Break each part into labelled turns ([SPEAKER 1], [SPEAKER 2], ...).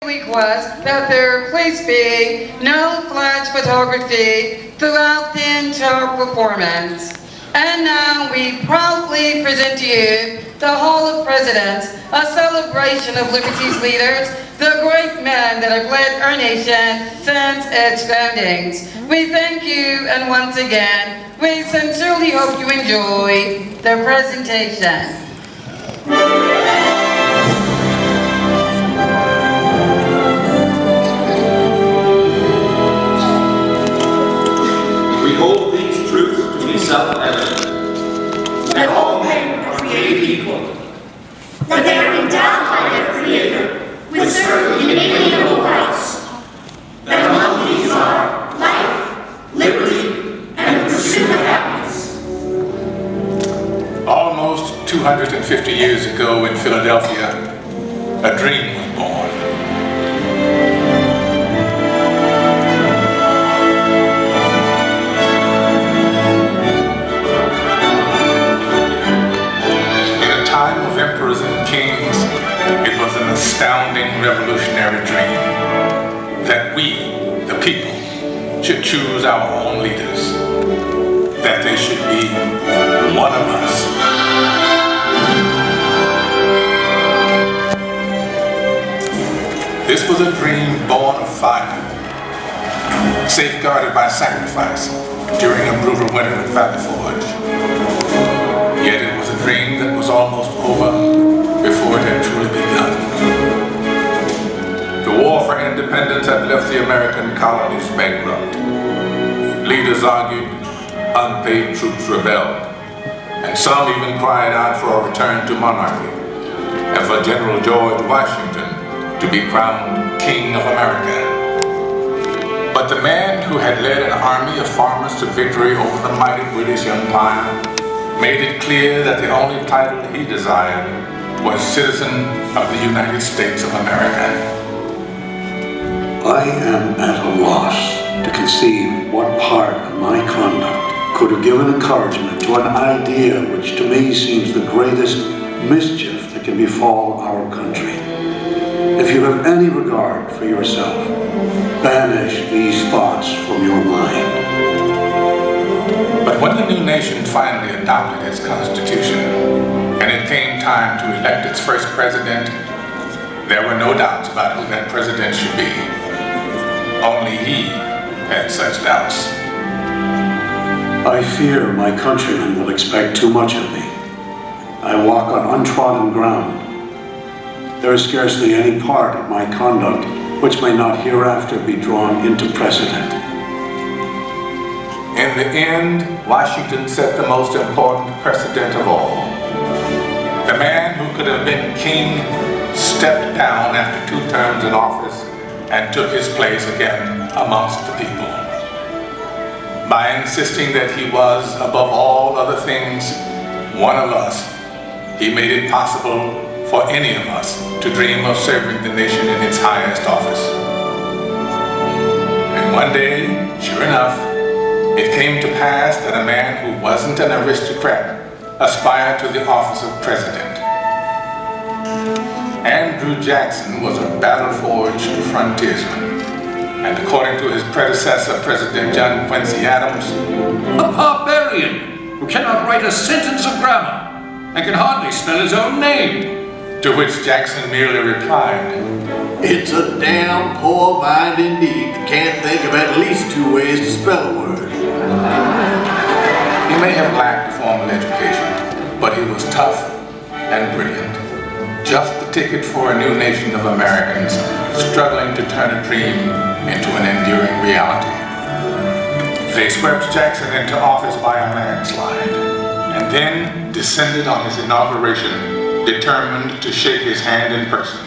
[SPEAKER 1] request that there please be no flash photography throughout the entire performance. And now we proudly present to you the Hall of Presidents, a celebration of Liberty's leaders, the great men that have led our nation since its foundings. We thank you, and once again, we sincerely hope you enjoy the presentation.
[SPEAKER 2] We hold these truths to be self-evident, that all men are created equal,
[SPEAKER 3] that they are endowed by their Creator with certain inalienable rights, that among these are life, liberty, and the pursuit of happiness.
[SPEAKER 4] Almost 250 years ago in Philadelphia, a dream was born. Emperors and kings, it was an astounding revolutionary dream that we, the people, should choose our own leaders, that they should be one of us. This was a dream born of fire, safeguarded by sacrifice during a brutal winter at Valley Forge. Yet it was a dream that was almost over before it had truly begun. The war for independence had left the American colonies bankrupt. Leaders argued, unpaid troops rebelled, and some even cried out for a return to monarchy and for General George Washington to be crowned King of America. But the man who had led an army of farmers to victory over the mighty British Empire made it clear that the only title he desired was citizen of the United States of America.
[SPEAKER 5] I am at a loss to conceive what part of my conduct could have given encouragement to an idea which to me seems the greatest mischief that can befall our country. If you have any regard for yourself, banish these thoughts from your mind.
[SPEAKER 4] But when the new nation finally adopted its constitution, and it came time to elect its first president, there were no doubts about who that president should be. Only he had such doubts.
[SPEAKER 5] I fear my countrymen will expect too much of me. I walk on untrodden ground. There is scarcely any part of my conduct which may not hereafter be drawn into precedent.
[SPEAKER 4] In the end, Washington set the most important precedent of all. The man who could have been king stepped down after 2 terms in office and took his place again amongst the people. By insisting that he was, above all other things, one of us, he made it possible for any of us to dream of serving the nation in its highest office. And one day, sure enough, it came to pass that a man who wasn't an aristocrat aspired to the office of president. Andrew Jackson was a battle-forged frontiersman, and according to his predecessor, President John Quincy Adams,
[SPEAKER 6] a barbarian who cannot write a sentence of grammar and can hardly spell his own name.
[SPEAKER 4] To which Jackson merely replied,
[SPEAKER 7] "It's a damn poor mind indeed that can't think of at least 2 ways to spell a word."
[SPEAKER 4] He may have lacked formal education, but he was tough and brilliant. Just the ticket for a new nation of Americans struggling to turn a dream into an enduring reality. They swept Jackson into office by a landslide, and then descended on his inauguration, determined to shake his hand in person.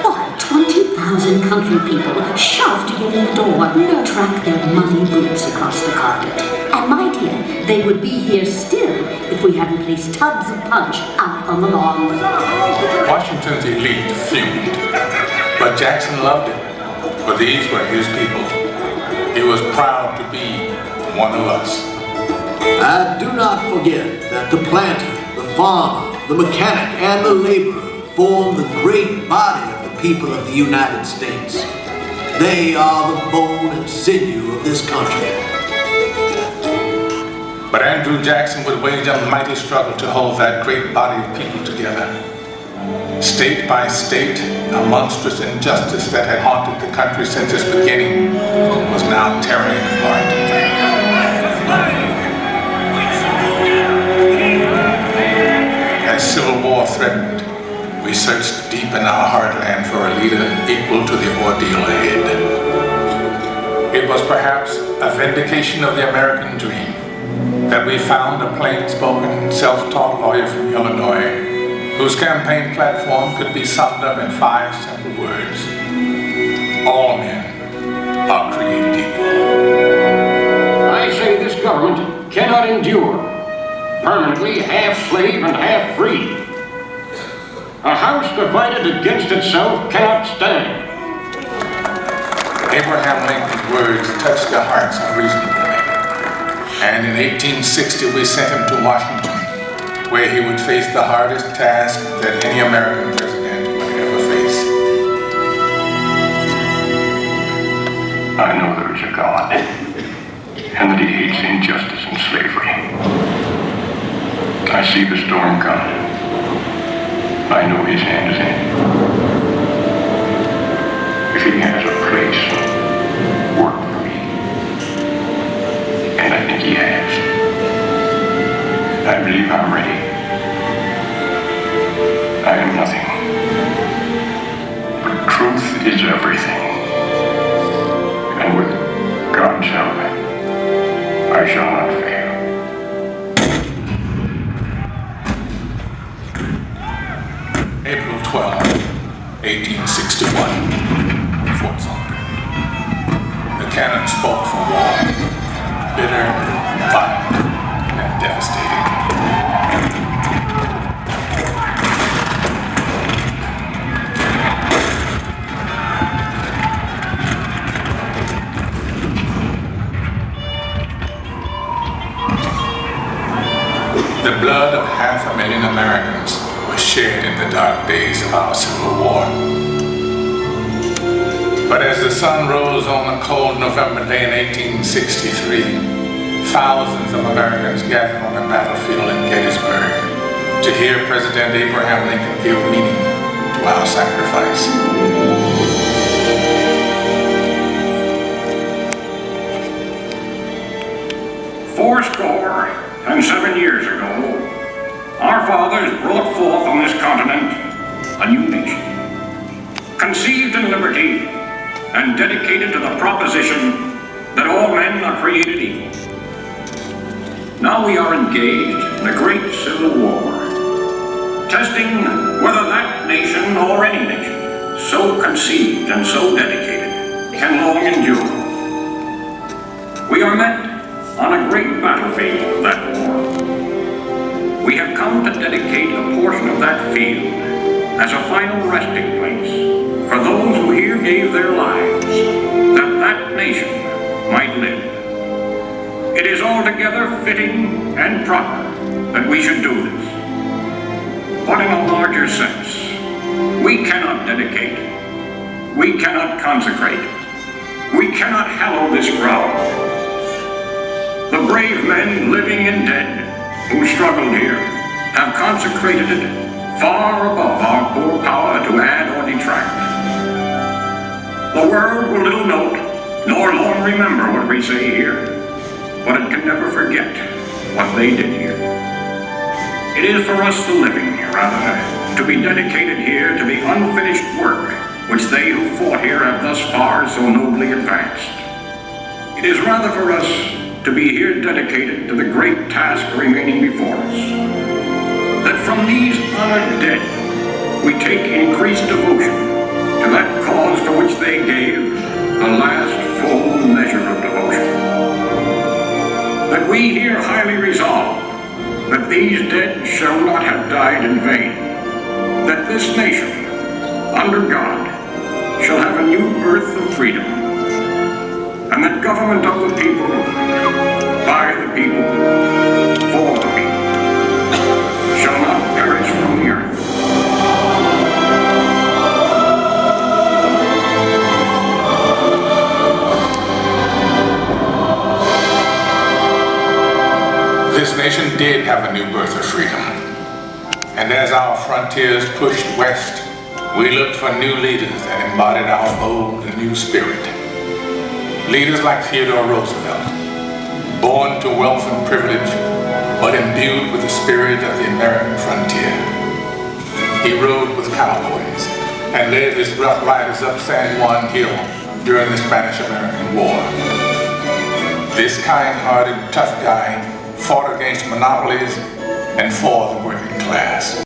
[SPEAKER 8] Why, 20,000 country people shoved to get in the door and track their muddy boots across the carpet. And my dear, they would be here still if we hadn't placed tubs of punch out on the lawn.
[SPEAKER 4] Washington's elite fumed, but Jackson loved it, for these were his people. He was proud to be one of us.
[SPEAKER 7] And do not forget that the planter, the farmer, the mechanic, and the laborer form the great body of the people of the United States. They are the bone and sinew of this country.
[SPEAKER 4] But Andrew Jackson would wage a mighty struggle to hold that great body of people together. State by state, a monstrous injustice that had haunted the country since its beginning was now tearing it apart. As civil war threatened, we searched deep in our heartland for a leader equal to the ordeal ahead. It was perhaps a vindication of the American dream that we found a plain-spoken, self-taught lawyer from Illinois whose campaign platform could be summed up in 5 simple words. All men are created equal.
[SPEAKER 6] I say this government cannot endure permanently half slave and half free. A house divided against itself cannot stand.
[SPEAKER 4] Abraham Lincoln's words touched the hearts of reasonable men. And in 1860 we sent him to Washington, where he would face the hardest task that any American president would ever face.
[SPEAKER 6] I know there is a God, and that he hates injustice and slavery. I see the storm coming. I know his hand is in it. If he has a place, work for me. And I think he has. I believe I'm ready. I am nothing. But truth is everything. And with God's help, I shall not fail.
[SPEAKER 4] April 12, 1861, Fort Sumter. The cannon spoke for war, bitter, violent, and devastating. The blood of 500,000 Americans was shed in the dark days of our Civil War. But as the sun rose on a cold November day in 1863, thousands of Americans gathered on the battlefield in Gettysburg to hear President Abraham Lincoln give meaning to our sacrifice.
[SPEAKER 6] Fourscore and 7 years ago, our fathers brought forth on this continent a new nation, conceived in liberty and dedicated to the proposition that all men are created equal. Now we are engaged in a great civil war, testing whether that nation or any nation so conceived and so dedicated can long endure. We are met on a great battlefield of that war. We have come to dedicate a portion of that field as a final resting place for those who here gave their lives that that nation might live. It is altogether fitting and proper that we should do this. But in a larger sense, we cannot dedicate, we cannot consecrate, we cannot hallow this ground. The brave men, living and dead, who struggled here, have consecrated it far above our poor power to add or detract. The world will little note, nor long remember what we say here, but it can never forget what they did here. It is for us the living, rather, to be dedicated here to the unfinished work which they who fought here have thus far so nobly advanced. It is rather for us to be here dedicated to the great task remaining before us, that from these honored dead we take increased devotion to that cause for which they gave the last full measure of devotion. That we here highly resolve that these dead shall not have died in vain, that this nation, under God, shall have a new birth of freedom, and that government of the people, by the people, for the people, shall not perish from the earth.
[SPEAKER 4] did have a new birth of freedom. And as our frontiers pushed west, we looked for new leaders that embodied our bold and new spirit. Leaders like Theodore Roosevelt, born to wealth and privilege, but imbued with the spirit of the American frontier. He rode with cowboys and led his rough riders up San Juan Hill during the Spanish-American War. This kind-hearted, tough guy fought against monopolies and for the working class.